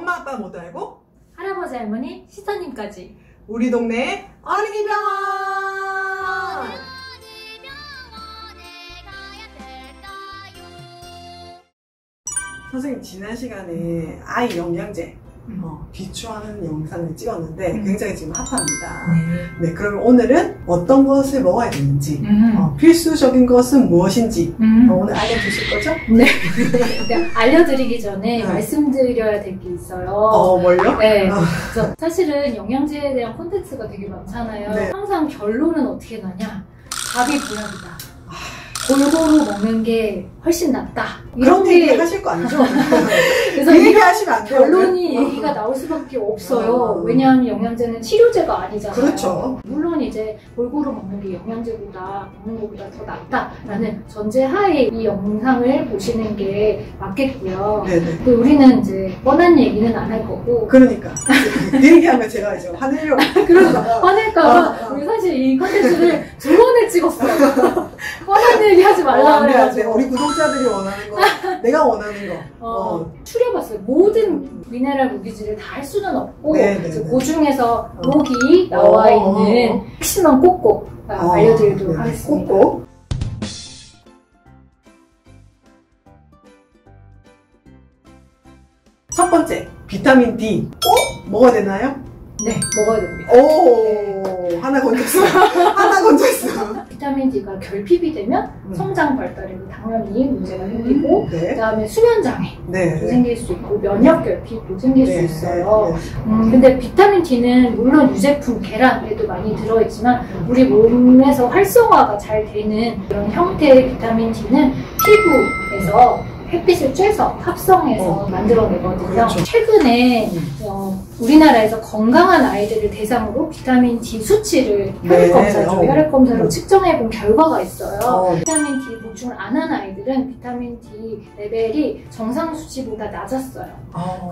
엄마 아빠 못 알고 할아버지 할머니 시사님까지 우리 동네 어린이 병원. 선생님 지난 시간에 아이 영양제 비추하는 영상을 찍었는데 굉장히 지금 핫합니다. 네, 그럼 오늘은 어떤 것을 먹어야 되는지 필수적인 것은 무엇인지 오늘 알려주실 거죠? 네. 알려드리기 전에 말씀드려야 될 게 있어요. 뭘요? 네. 그래서 사실은 영양제에 대한 콘텐츠가 되게 많잖아요. 네. 항상 결론은 어떻게 나냐? 답이 보약이다. 골고루 먹는 게 훨씬 낫다. 이런 얘기 하실 거 아니죠? 그래서 그 얘기 하시면 안 돼요. 결론이 얘기가 나올 수밖에 없어요. 왜냐하면 영양제는 치료제가 아니잖아요. 그렇죠. 물론 이제 골고루 먹는 게 영양제보다 먹는 것보다 더 낫다라는 전제하에 이 영상을 보시는 게 맞겠고요. 네네. 우리는 이제 뻔한 얘기는 안 할 거고. 그러니까 그 얘기하면 제가 이제 화내려고. 그러니까 화낼까봐 우리 사실 이 컨텐츠를 2번을 찍었어요. 뻔한 얘기 하지 말라고 해가지고. 우리 구독자들이 원하는 거, 내가 원하는 거. 추려봤어요. 모든 미네랄 무기질을 다 할 수는 없고 그 중에서 여기 나와 있는 핵심만 꼭꼭 알려드리도록 하겠습니다. 꼭꼭. 첫 번째, 비타민 D 꼭 먹어야 되나요? 네, 먹어야 됩니다. 오, 하나 건졌어. 하나 건졌어. 비타민 D가 결핍이 되면 성장 발달에도 당연히 문제가 생기고 그 다음에 수면장애도 생길 수 있고 면역 결핍도 생길 수 있어요. 근데 비타민 D는 물론 유제품 계란에도 많이 들어있지만 우리 몸에서 활성화가 잘 되는 그런 형태의 비타민 D는 피부에서 햇빛을 쬐서 합성해서 만들어내거든요. 그렇죠. 최근에 우리나라에서 건강한 아이들을 대상으로 비타민 D 수치를 혈액검사로 측정해본 결과가 있어요. 비타민 D 보충을 안 한 아이들은 비타민 D 레벨이 정상 수치보다 낮았어요.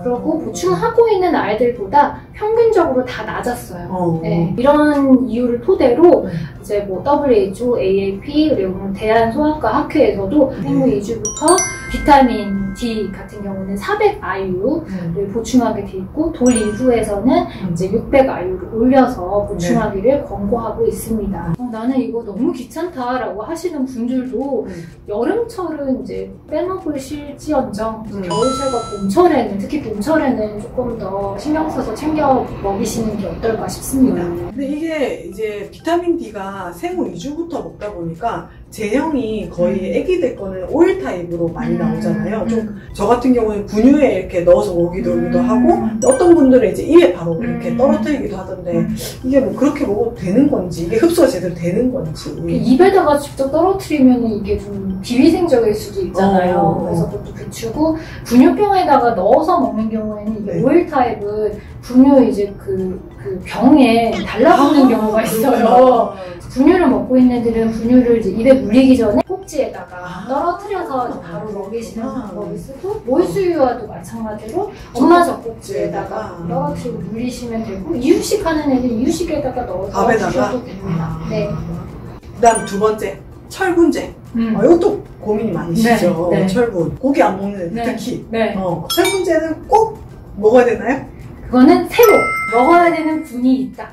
그리고 보충하고 있는 아이들보다 평균적으로 다 낮았어요. 네. 이런 이유를 토대로 이제 뭐 WHO, AAP 그리고 대한소아과학회에서도 생후 2주부터 비타민 D 같은 경우는 400IU를 보충하게 돼 있고 돌 이후에서는 이제 600IU를 올려서 보충하기를 권고하고 있습니다. 나는 이거 너무 귀찮다라고 하시는 분들도 여름철은 이제 빼먹을 실지언정 겨울철과 봄철에는 특히 봄철에는 조금 더 신경 써서 챙겨 먹이시는 게 어떨까 싶습니다. 근데 이게 이제 비타민 D가 생후 2주부터 먹다 보니까 제형이 거의 애기들 거는 오일 타입으로 많이 나오잖아요. 좀 저 같은 경우는 분유에 이렇게 넣어서 먹이도 하고 어떤 분들은 이제 입에 바로 이렇게 떨어뜨리기도 하던데 이게 뭐 그렇게 먹어도 되는 건지 이게 흡수가 제대로 되는 건지 입에다가 직접 떨어뜨리면 이게 좀 비위생적일 수도 있잖아요. 그래서 그것도 비추고 분유병에다가 넣어서 먹는 경우에는 이게 오일 타입은 분유 이제 그 병에 달라붙는 경우가 있어요. 분유를 먹고 있는 애들은 분유를 이제 입에 물리기 전에 꼭지에다가 떨어뜨려서 바로 먹이시는 방법을 쓰고 모유수유와도 마찬가지로 엄마 젖꼭지에다가 떨어뜨리고 물리시면 되고 이유식 하는 애들은 이유식에다가 넣어서 주셔도 됩니다. 네. 그다음 두 번째, 철분제. 이것도 고민이 많으시죠? 철분. 고기 안 먹는 애들 특히. 철분제는 꼭 먹어야 되나요? 그거는 새로 먹어야 되는 군이 있다.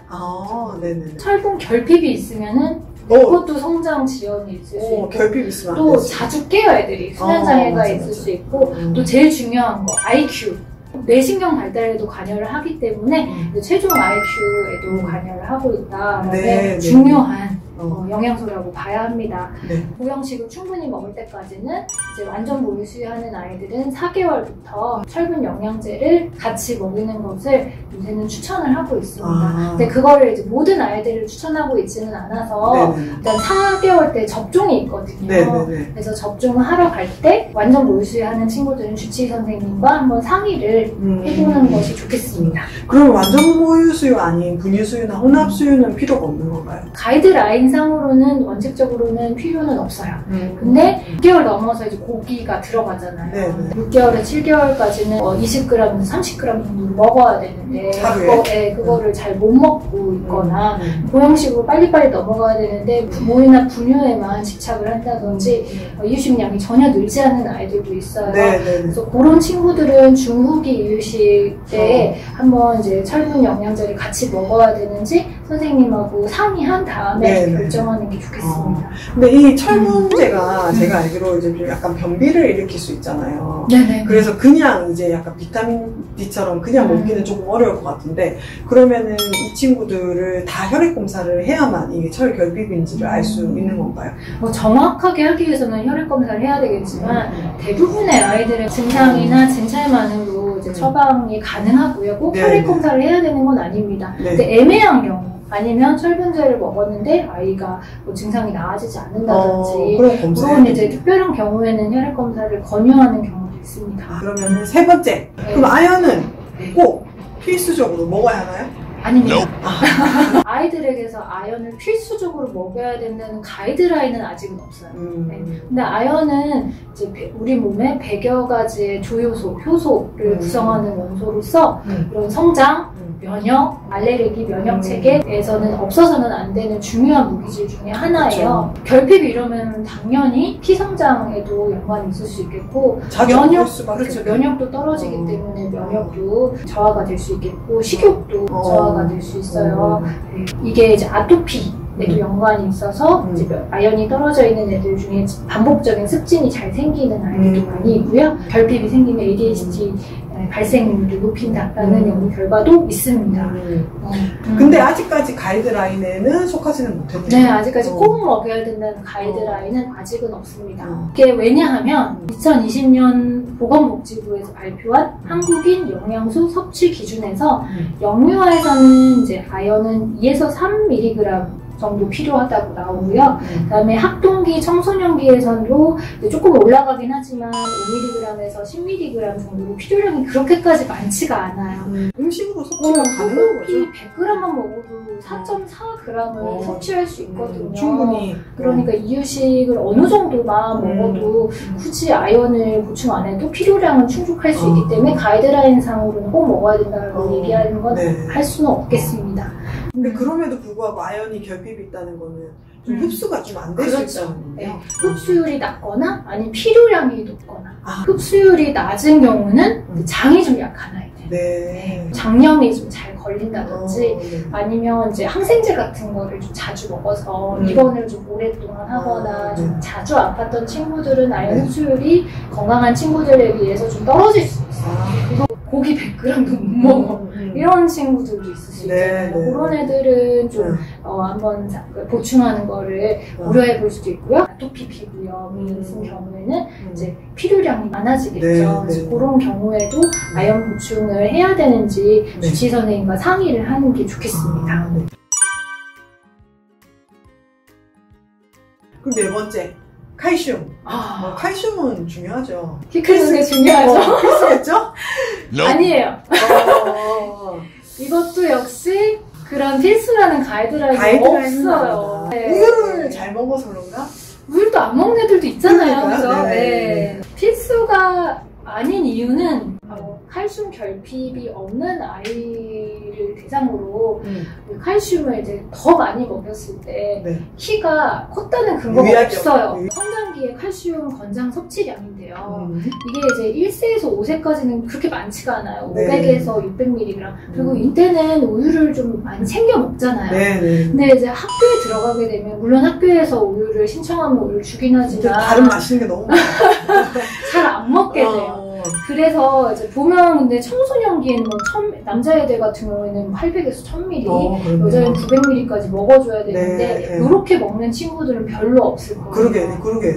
네네. 철분 결핍이 있으면은 그것도 성장 지연이 있을 수 있고 결핍 있으면 또 자주 깨요 애들이 수면장애가 있을 수 있고 또 제일 중요한 거 IQ 뇌신경 발달에도 관여를 하기 때문에 최종 IQ에도 관여를 하고 있다라는 중요한 영양소라고 봐야 합니다. 보양식을 충분히 먹을 때까지는 이제 완전 모유 수유하는 아이들은 4개월부터 철분 영양제를 같이 먹이는 것을 요새는 추천을 하고 있습니다. 근데 그거를 이제 모든 아이들을 추천하고 있지는 않아서 일단 4개월 때 접종이 있거든요. 그래서 접종을 하러 갈 때 완전 모유 수유하는 친구들은 주치의 선생님과 한번 상의를 해보는 것이 좋겠습니다. 그럼 완전 모유 수유 아닌 분유 수유나 혼합 수유는 필요가 없는 건가요? 가이드라인 라인상으로는 원칙적으로는 필요는 없어요. 근데 6개월 넘어서 이제 고기가 들어가잖아요. 네네. 6개월에 7개월까지는 20g에서 30g 정도 먹어야 되는데 그거를 잘 못 먹고 있거나 보형식으로 빨리빨리 넘어가야 되는데 모유나 분유에만 집착을 한다든지 이유식량이 전혀 늘지 않는 아이들도 있어요. 그래서 그런 친구들은 중후기 이유식 때 한번 이제 철분 영양제를 같이 먹어야 되는지 선생님하고 상의한 다음에 결정하는 게 좋겠습니다. 근데 이 철분제가 제가 알기로 이제 좀 약간 변비를 일으킬 수 있잖아요. 네네. 그래서 그냥 이제 약간 비타민 D처럼 그냥 먹기는 조금 어려울 것 같은데, 그러면은 이 친구들을 다 혈액 검사를 해야만 이게 철결핍인지를 알 수 있는 건가요? 뭐 정확하게 하기 위해서는 혈액 검사를 해야 되겠지만 대부분의 아이들은 증상이나 진찰만으로 이제 처방이 가능하고요. 꼭 혈액 검사를 해야 되는 건 아닙니다. 근데 애매한 경우, 아니면 철분제를 먹었는데 아이가 뭐 증상이 나아지지 않는다든지 그런 이제 특별한 경우에는 혈액 검사를 권유하는 경우도 있습니다. 그러면은 세 번째, 그럼 아연은 꼭 필수적으로 먹어야 하나요? 아닙니다. 아이들에게서 아연을 필수적으로 먹여야 된다는 가이드라인은 아직은 없어요. 근데 아연은 이제 우리 몸에 100여 가지의 조효소, 효소를 구성하는 원소로서 이런 성장, 면역, 알레르기, 면역 체계에서는 없어서는 안 되는 중요한 무기질 중에 하나예요. 결핍이 이러면 당연히 키 성장에도 연관이 있을 수 있겠고, 면역도 떨어지기 때문에 면역도 저하가 될 수 있겠고, 식욕도 저하가 될 수 있어요. 이게 이제 아토피에도 연관이 있어서 이제 아연이 떨어져 있는 애들 중에 반복적인 습진이 잘 생기는 아이들도 많이 있고요. 결핍이 생기면 ADHD 발생률을 높인다라는 연구 결과도 있습니다. 근데 아직까지 가이드라인에는 속하지는 못했네요. 네, 아직까지 꼭 먹여야 된다는 가이드라인은 아직은 없습니다. 이게 왜냐하면 2020년 보건복지부에서 발표한 한국인 영양소 섭취 기준에서 영유아에서는 이제 아연은 2에서 3mg 정도 필요하다고 나오고요. 그다음에 학동기, 청소년기에서도 조금 올라가긴 하지만 5mg에서 10mg 정도로 필요량이 그렇게까지 많지가 않아요. 음식으로 섭취가 가능한 거죠? 100g만 먹어도 4.4g을 섭취할 수 있거든요. 충분히. 그러니까 이유식을 어느 정도만 먹어도 굳이 아연을 보충 안 해도 필요량은 충족할 수 있기 때문에 가이드라인 상으로는 꼭 먹어야 된다고 얘기하는 건 할 수는 없겠습니다. 근데 그럼에도 불구하고 아연이 결핍이 있다는 거는 좀 흡수가 좀 안 될 수 있다는 거예요. 흡수율이 낮거나 아니면 필요량이 높거나 흡수율이 낮은 경우는 장이 좀 약한 아이들, 장염이 좀 잘 걸린다든지 아니면 이제 항생제 같은 거를 좀 자주 먹어서 입원을 좀 오랫동안 하거나 좀 자주 아팠던 친구들은 아연 흡수율이 건강한 친구들에 비해서 좀 떨어질 수 있어요. 그래서 고기 100g도 못 먹어. 이런 친구들도 있을 수 있잖아요. 그런 애들은 좀 한번 보충하는 거를 고려해 볼 수도 있고요. 아토피 피부염이 있는 경우에는 이제 필요량이 많아지겠죠. 그래서 그런 경우에도 아연 보충을 해야 되는지 주치 선생님과 상의를 하는 게 좋겠습니다. 그럼 네 번째, 칼슘. 칼슘은 중요하죠. 키 크는 게 중요하죠. 필수겠죠? 아니에요. 이것도 역시 그런 필수라는 가이드라인이 없어요. 우유를 잘 먹어서 그런가? 우유도 안 먹는 애들도 있잖아요. 그래서 필수가 아닌 이유는 칼슘 결핍이 없는 아이를 대상으로 칼슘을 이제 더 많이 먹였을 때 키가 컸다는 근거가 없어요. 성장기의 칼슘 권장 섭취량인데요. 이게 이제 1세에서 5세까지는 그렇게 많지가 않아요. 500에서 600mg. 그리고 이때는 우유를 좀 많이 챙겨 먹잖아요. 근데 이제 학교에 들어가게 되면 물론 학교에서 우유를 신청하면 우유를 주긴 하지만 다른 맛있는 게 너무 잘 안 먹게 돼요. 그래서 이제 보면 근데 청소년기에는 뭐 남자애들 같은 경우에는 800에서 1000ml, 여자애는 900ml까지 먹어줘야 되는데 이렇게 먹는 친구들은 별로 없을 거예요. 그러게.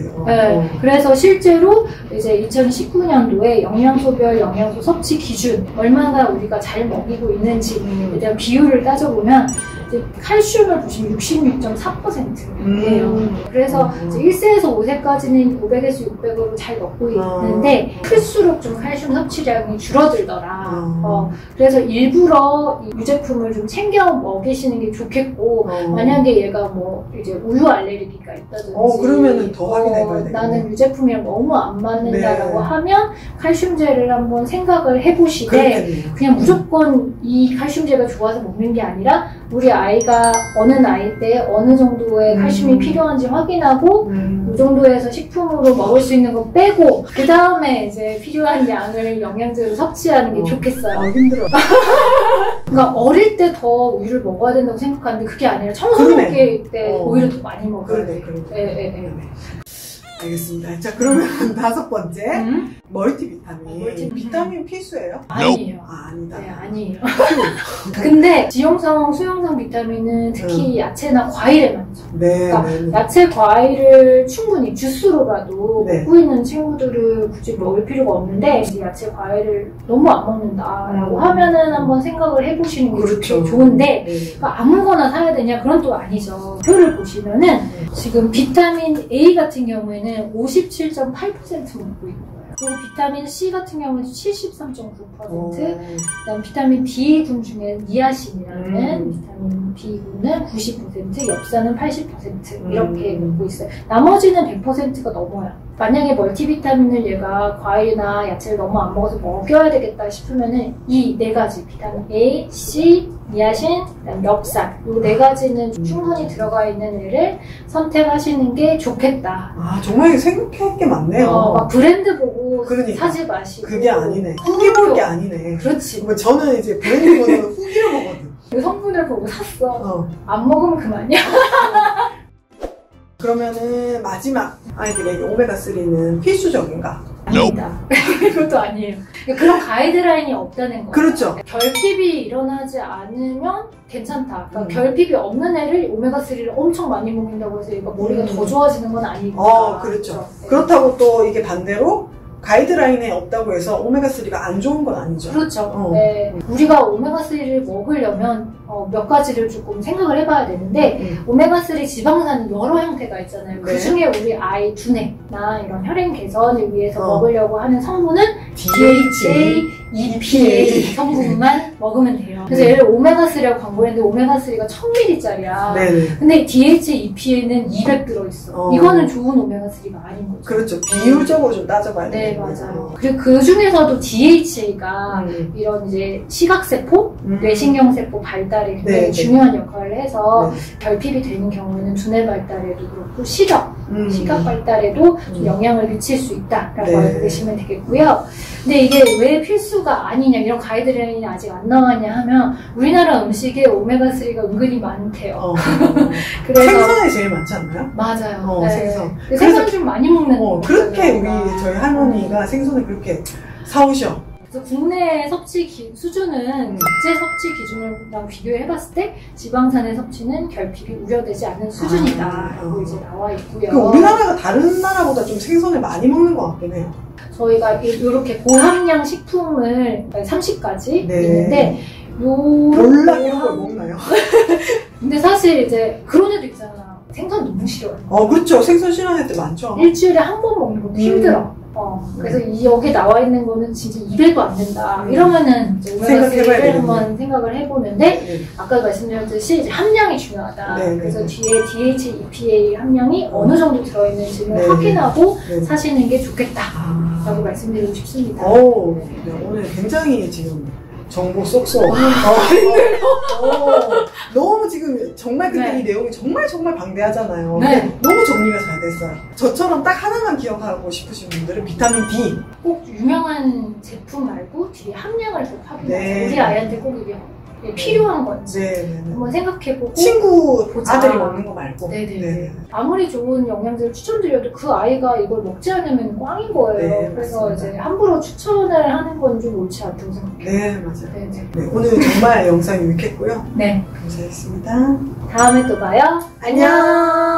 그래서 실제로 이제 2019년도에 영양소별 영양소 섭취 기준 얼마나 우리가 잘 먹이고 있는지에 대한 비율을 따져보면 이제 칼슘을 보시면 66.4%예요. 그래서 이제 1세에서 5세까지는 500에서 600으로 잘 먹고 있는데 클수록 좀 칼슘 섭취량이 줄어들더라. 그래서 일부러 이 유제품을 좀 챙겨 먹이시는 게 좋겠고 만약에 얘가 뭐 이제 우유 알레르기가 있다든지 그러면은 더 확인해봐야 되겠네. 나는 유제품이랑 너무 안 맞는다라고 네. 하면 칼슘제를 한번 생각을 해보시되 그렇겠네요. 그냥 무조건 이 칼슘제가 좋아서 먹는 게 아니라 우리 아이가 어느 나이 때 어느 정도의 칼슘이 필요한지 확인하고 그 정도에서 식품으로 먹을 수 있는 거 빼고 그 다음에 이제 필요한 양을 영양제로 섭취하는 게 좋겠어요. 힘들어. 그러니까 어릴 때 더 우유를 먹어야 된다고 생각하는데 그게 아니라 청소년기 때 오히려 더 많이 먹어야 돼. 그러네. 알겠습니다. 자, 그러면 5번째 멀티비타민. 비타민 필수예요? 아니에요. 아니다. 네, 아니에요. 근데 지용성, 수용성 비타민은 특히 야채나 과일에 많죠. 네. 그러니까 야채, 과일을 충분히 주스로라도 네. 먹고 있는 친구들은 굳이 먹을 필요가 없는데 이제 야채, 과일을 너무 안 먹는다라고 하면은 한번 생각을 해보시는 게 그렇죠. 좋은데 네. 그러니까 아무거나 사야 되냐? 그건 또 아니죠. 표를 보시면은 지금 비타민 A 같은 경우에는 57.8% 먹고 있는 거예요. 그리고 비타민 C 같은 경우는 73.9%, 그다음 비타민 B군 중에 니아신이라는 비타민 B군은 90%, 엽산은 80% 이렇게 먹고 있어요. 나머지는 100%가 넘어요. 만약에 멀티비타민을 얘가 과일이나 야채를 너무 안 먹어서 먹여야 되겠다 싶으면은 이 4가지 비타민 A, C, 니아신, 그다음 엽산 이 4가지는 충분히 들어가 있는 애를 선택하시는 게 좋겠다. 아, 정말 생각할 게 많네요. 막 브랜드 보고 그러니까. 사지 마시고 그게 아니네. 후기 볼 게 아니네. 그렇지. 저는 이제 브랜드 보는 후기를 보거든. 그 성분을 보고 샀어. 안 먹으면 그만이야. 그러면은 마지막 아이들에게 오메가3는 필수적인가? 아닙니다. 그것도 아니에요. 그런 가이드라인이 없다는 거예요. 그렇죠. 결핍이 일어나지 않으면 괜찮다. 그러니까 결핍이 없는 애를 오메가3를 엄청 많이 먹는다고 해서 얘가 머리가 더 좋아지는 건 아니니까. 그렇죠. 그렇다고 또 이게 반대로 가이드라인에 없다고 해서 오메가3가 안 좋은 건 아니죠. 그렇죠. 네. 우리가 오메가3를 먹으려면 몇 가지를 조금 생각을 해봐야 되는데 오메가3 지방산은 여러 형태가 있잖아요. 그 중에 우리 아이 두뇌나 이런 혈행 개선을 위해서 먹으려고 하는 성분은 DHA, EPA 성분만 먹으면 돼요. 그래서 얘를 오메가3라고 광고했는데 오메가3가 1000ml짜리야. 근데 DHA, EPA는 200 들어있어. 이거는 좋은 오메가3가 아닌 거죠. 그렇죠. 비율적으로 좀 따져봐야 돼요. 네, 맞아요. 그리고 그 중에서도 DHA가 이런 이제 시각세포, 뇌신경세포 발달에 굉장히 중요한 역할을 해서 결핍이 되는 경우에는 두뇌 발달에도 그렇고 시각 발달에도 좀 영향을 미칠 수 있다라고 알고 계시면 되겠고요. 근데 이게 왜 필수가 아니냐, 이런 가이드라인이 아직 안 나왔냐 하면 우리나라 음식에 오메가3가 은근히 많대요. 그래서 생선이 제일 많지 않나요? 맞아요. 네. 생선. 생선 좀 많이 먹는 그렇게 우리 저희 할머니가 생선을 그렇게 사오셔. 그래서 국내 섭취 수준은 국제 섭취 기준이랑 비교해봤을 때 지방산의 섭취는 결핍이 우려되지 않는 수준이다라고 이제 나와 있고요. 우리나라가 다른 나라보다 좀 생선을 많이 먹는 것 같긴 해요. 저희가 이렇게 고함량 식품을 30가지 있는데 몰라 이런 걸 먹나요? 근데 사실 이제 그런 애도 있잖아. 생선 너무 싫어요. 그렇죠. 생선 싫어하는 애들 많죠. 일주일에 한 번 먹는 것도 힘들어. 그래서 여기 나와 있는 거는 진짜 입에도 안 된다. 이러면은 이제 오메가3를 한번 생각을 해보는데 아까 말씀드렸듯이 이제 함량이 중요하다. 그래서 뒤에 DHA, EPA 함량이 어느 정도 들어있는지를 확인하고 사시는 게 좋겠다라고 말씀드리고 싶습니다. 오늘 굉장히 지금 정보 쏙쏙. 너무 지금 정말 근데 이 내용이 정말 방대하잖아요. 너무 정리가 잘 됐어요. 저처럼 딱 하나만 기억하고 싶으신 분들은 비타민 D. 꼭 유명한 제품 말고 뒤에 함량을 꼭 확인하세요. 우리 아이한테 꼭 이게 필요한 건지 한번 생각해보고 친구 아들이 먹는 거 말고. 아무리 좋은 영양제를 추천드려도 그 아이가 이걸 먹지 않으면 꽝인 거예요. 그래서 맞습니다. 이제 함부로 추천을 하는 건 좀 옳지 않다고 생각해요. 맞아요. 오늘 정말 영상이 유익했고요. 감사했습니다. 다음에 또 봐요. 안녕.